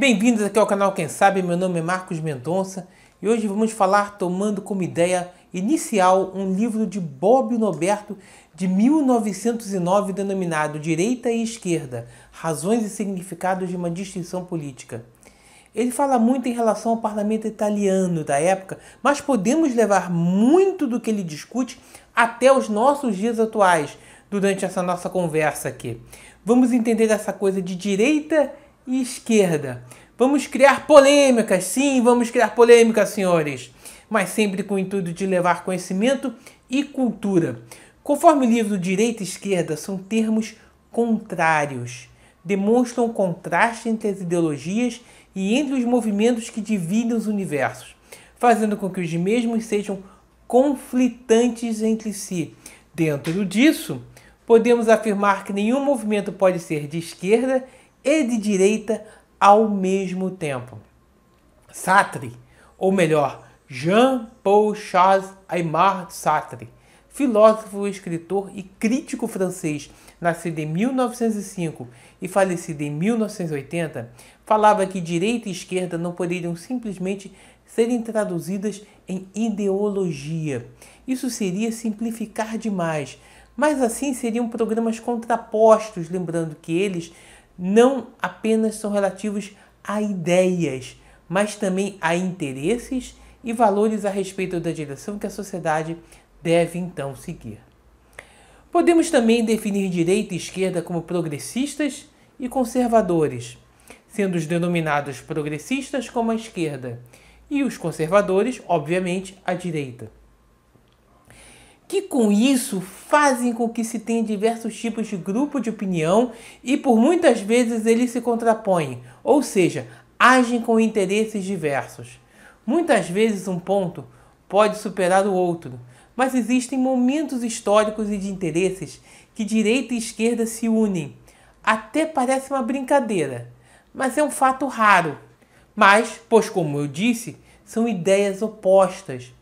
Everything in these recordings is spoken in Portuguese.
Bem-vindos aqui ao canal Quem Sabe, meu nome é Marcos Mendonça e hoje vamos falar, tomando como ideia inicial, um livro de Bobbio Noberto de 1909 denominado Direita e Esquerda, Razões e Significados de uma Distinção Política. Ele fala muito em relação ao parlamento italiano da época, mas podemos levar muito do que ele discute até os nossos dias atuais, durante essa nossa conversa aqui. Vamos entender essa coisa de direita e esquerda. Vamos criar polêmicas, sim, vamos criar polêmicas, senhores, mas sempre com o intuito de levar conhecimento e cultura. Conforme o livro Direita e Esquerda, são termos contrários, demonstram o contraste entre as ideologias e entre os movimentos que dividem os universos, fazendo com que os mesmos sejam conflitantes entre si. Dentro disso, podemos afirmar que nenhum movimento pode ser de esquerda e de direita ao mesmo tempo. Sartre, ou melhor, Jean-Paul Charles-Aimard Sartre, filósofo, escritor e crítico francês, nascido em 1905 e falecido em 1980, falava que direita e esquerda não poderiam simplesmente serem traduzidas em ideologia. Isso seria simplificar demais, mas assim seriam programas contrapostos, lembrando que eles não apenas são relativos a ideias, mas também a interesses e valores a respeito da direção que a sociedade deve então seguir. Podemos também definir direita e esquerda como progressistas e conservadores, sendo os denominados progressistas como a esquerda e os conservadores, obviamente, a direita. Que com isso fazem com que se tenha diversos tipos de grupo de opinião e por muitas vezes eles se contrapõem, ou seja, agem com interesses diversos. Muitas vezes um ponto pode superar o outro, mas existem momentos históricos e de interesses que direita e esquerda se unem. Até parece uma brincadeira, mas é um fato raro. Mas, pois como eu disse, são ideias opostas.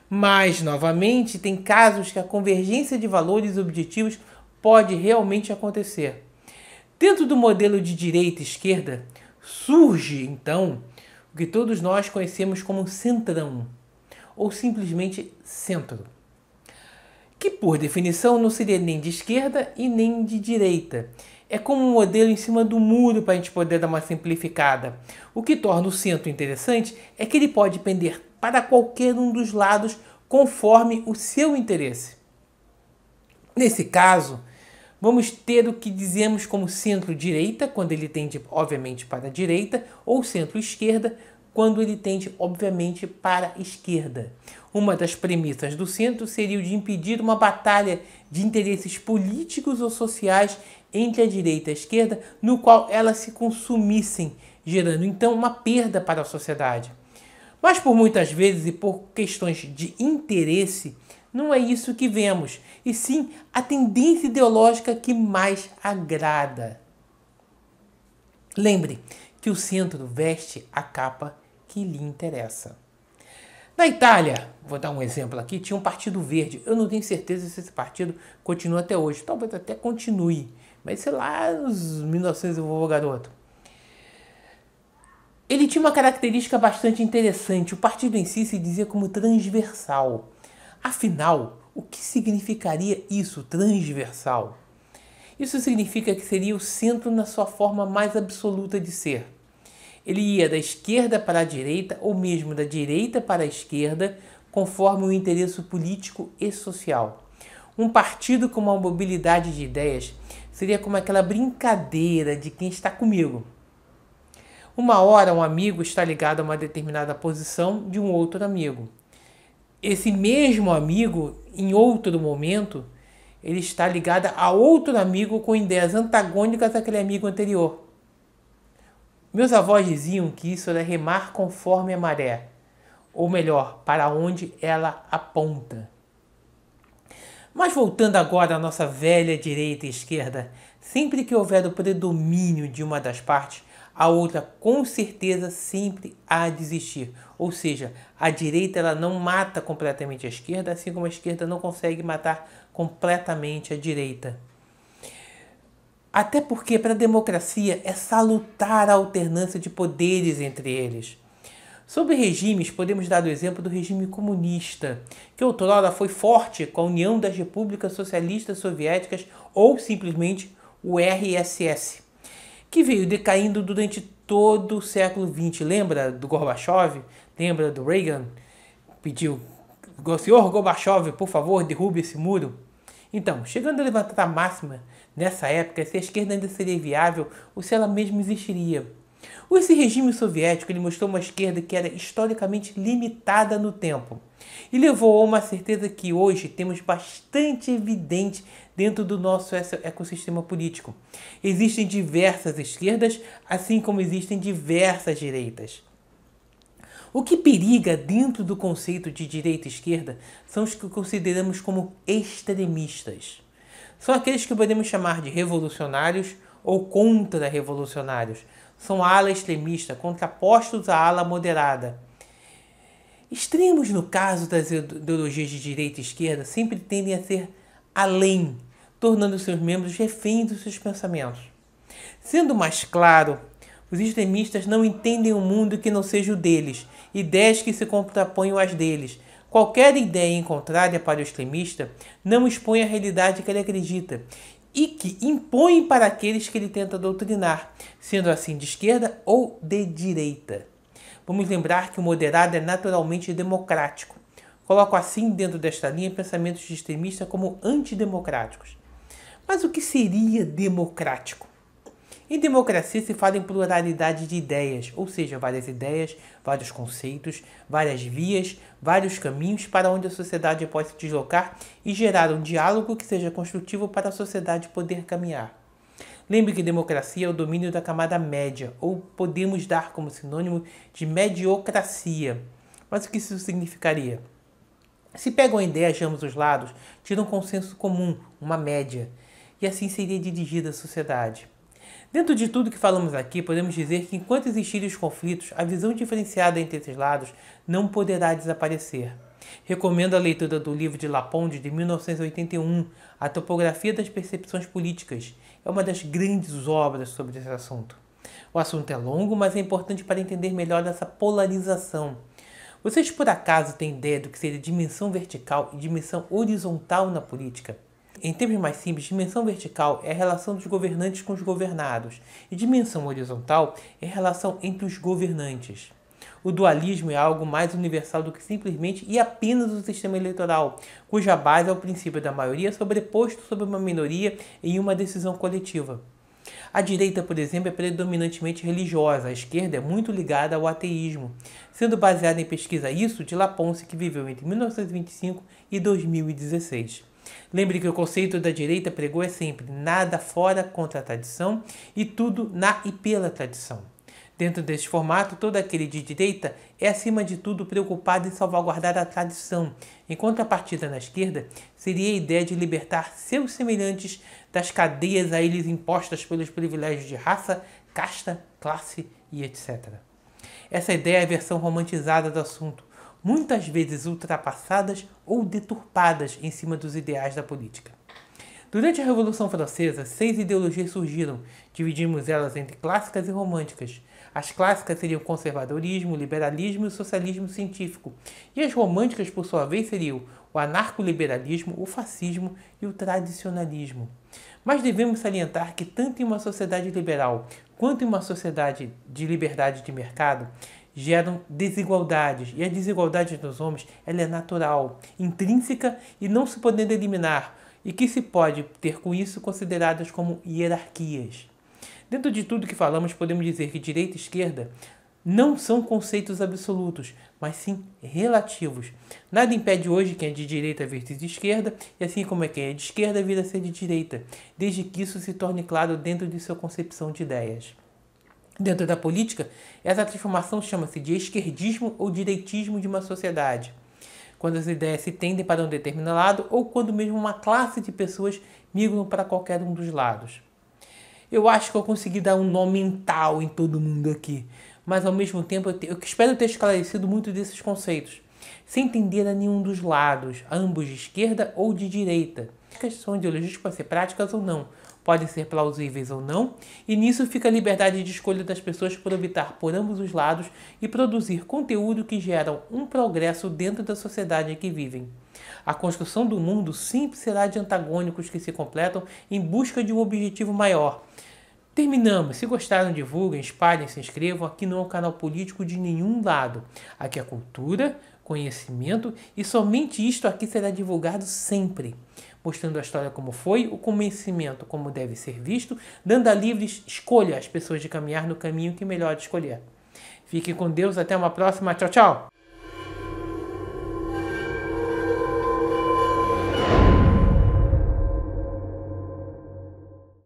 Mas, novamente, tem casos que a convergência de valores e objetivos pode realmente acontecer. Dentro do modelo de direita e esquerda, surge, então, o que todos nós conhecemos como centrão, ou simplesmente centro, que, por definição, não seria nem de esquerda e nem de direita. É como um modelo em cima do muro para a gente poder dar uma simplificada. O que torna o centro interessante é que ele pode pender para qualquer um dos lados conforme o seu interesse. Nesse caso, vamos ter o que dizemos como centro-direita, quando ele tende, obviamente, para a direita, ou centro-esquerda, quando ele tende, obviamente, para a esquerda. Uma das premissas do centro seria o de impedir uma batalha de interesses políticos ou sociais entre a direita e a esquerda, no qual elas se consumissem, gerando então uma perda para a sociedade. Mas por muitas vezes e por questões de interesse, não é isso que vemos, e sim a tendência ideológica que mais agrada. Lembre que o centro veste a capa que lhe interessa. Na Itália, vou dar um exemplo aqui, tinha um Partido Verde. Eu não tenho certeza se esse partido continua até hoje. Talvez até continue, mas sei lá, nos 1900 eu vou, garoto. Ele tinha uma característica bastante interessante. O partido em si se dizia como transversal. Afinal, o que significaria isso, transversal? Isso significa que seria o centro na sua forma mais absoluta de ser. Ele ia da esquerda para a direita, ou mesmo da direita para a esquerda, conforme o interesse político e social. Um partido com uma mobilidade de ideias seria como aquela brincadeira de quem está comigo. Uma hora um amigo está ligado a uma determinada posição de um outro amigo. Esse mesmo amigo, em outro momento, ele está ligado a outro amigo com ideias antagônicas àquele amigo anterior. Meus avós diziam que isso era remar conforme a maré, ou melhor, para onde ela aponta. Mas voltando agora à nossa velha direita e esquerda, sempre que houver o predomínio de uma das partes, a outra com certeza sempre há de existir. Ou seja, a direita ela não mata completamente a esquerda, assim como a esquerda não consegue matar completamente a direita. Até porque para a democracia é salutar a alternância de poderes entre eles. Sobre regimes, podemos dar o exemplo do regime comunista, que outrora foi forte com a União das Repúblicas Socialistas Soviéticas, ou simplesmente o RSS, que veio decaindo durante todo o século XX. Lembra do Gorbachev? Lembra do Reagan? Pediu, senhor Gorbachev, por favor, derrube esse muro. Então, chegando a levantar a máxima, nessa época, se a esquerda ainda seria viável ou se ela mesma existiria. Esse regime soviético ele mostrou uma esquerda que era historicamente limitada no tempo e levou a uma certeza que hoje temos bastante evidente dentro do nosso ecossistema político. Existem diversas esquerdas, assim como existem diversas direitas. O que periga dentro do conceito de direita e esquerda são os que consideramos como extremistas. São aqueles que podemos chamar de revolucionários ou contra-revolucionários. São a ala extremista, contrapostos à ala moderada. Extremos, no caso das ideologias de direita e esquerda, sempre tendem a ser além, tornando seus membros reféns dos seus pensamentos. Sendo mais claro, os extremistas não entendem um mundo que não seja o deles, ideias que se contraponham às deles. Qualquer ideia contrária para o extremista não expõe a realidade que ele acredita e que impõe para aqueles que ele tenta doutrinar, sendo assim de esquerda ou de direita. Vamos lembrar que o moderado é naturalmente democrático. Coloco assim dentro desta linha pensamentos de extremista como antidemocráticos. Mas o que seria democrático? Em democracia se fala em pluralidade de ideias, ou seja, várias ideias, vários conceitos, várias vias, vários caminhos para onde a sociedade pode se deslocar e gerar um diálogo que seja construtivo para a sociedade poder caminhar. Lembre que democracia é o domínio da camada média, ou podemos dar como sinônimo de mediocracia. Mas o que isso significaria? Se pegam a ideia de ambos os lados, tira um consenso comum, uma média, e assim seria dirigida a sociedade. Dentro de tudo que falamos aqui, podemos dizer que enquanto existirem os conflitos, a visão diferenciada entre esses lados não poderá desaparecer. Recomendo a leitura do livro de Lapond, de 1981, A Topografia das Percepções Políticas. É uma das grandes obras sobre esse assunto. O assunto é longo, mas é importante para entender melhor essa polarização. Vocês por acaso têm ideia do que seria dimensão vertical e dimensão horizontal na política? Em termos mais simples, dimensão vertical é a relação dos governantes com os governados, e dimensão horizontal é a relação entre os governantes. O dualismo é algo mais universal do que simplesmente e apenas o sistema eleitoral, cuja base é o princípio da maioria sobreposto sobre uma minoria em uma decisão coletiva. A direita, por exemplo, é predominantemente religiosa, a esquerda é muito ligada ao ateísmo, sendo baseada em pesquisa isso de Laponce, que viveu entre 1925 e 2016. Lembre que o conceito da direita pregou é sempre nada fora contra a tradição e tudo na e pela tradição. Dentro desse formato, todo aquele de direita é acima de tudo preocupado em salvaguardar a tradição, enquanto a partida na esquerda seria a ideia de libertar seus semelhantes das cadeias a eles impostas pelos privilégios de raça, casta, classe e etc. Essa ideia é a versão romantizada do assunto, muitas vezes ultrapassadas ou deturpadas em cima dos ideais da política. Durante a Revolução Francesa, 6 ideologias surgiram, dividimos elas entre clássicas e românticas. As clássicas seriam o conservadorismo, o liberalismo e o socialismo científico, e as românticas, por sua vez, seriam o anarcoliberalismo, o fascismo e o tradicionalismo. Mas devemos salientar que tanto em uma sociedade liberal quanto em uma sociedade de liberdade de mercado, geram desigualdades, e a desigualdade dos homens ela é natural, intrínseca e não se podendo eliminar, e que se pode ter com isso consideradas como hierarquias. Dentro de tudo que falamos, podemos dizer que direita e esquerda não são conceitos absolutos, mas sim relativos. Nada impede hoje quem é de direita vir de esquerda, e assim como é quem é de esquerda vir a ser de direita, desde que isso se torne claro dentro de sua concepção de ideias. Dentro da política, essa transformação chama-se de esquerdismo ou direitismo de uma sociedade, quando as ideias se tendem para um determinado lado ou quando mesmo uma classe de pessoas migram para qualquer um dos lados. Eu acho que eu consegui dar um nó mental em todo mundo aqui, mas ao mesmo tempo eu espero ter esclarecido muito desses conceitos, sem entender a nenhum dos lados, ambos de esquerda ou de direita. São ideologias que podem ser práticas ou não, podem ser plausíveis ou não, e nisso fica a liberdade de escolha das pessoas por optar por ambos os lados e produzir conteúdo que geram um progresso dentro da sociedade em que vivem. A construção do mundo sempre será de antagônicos que se completam em busca de um objetivo maior. Terminamos. Se gostaram, divulguem, espalhem, se inscrevam. Aqui não é um canal político de nenhum lado. Aqui é cultura, conhecimento e somente isto aqui será divulgado sempre. Mostrando a história como foi, o conhecimento como deve ser visto, dando a livre escolha às pessoas de caminhar no caminho que melhor escolher. Fiquem com Deus, até uma próxima. Tchau, tchau!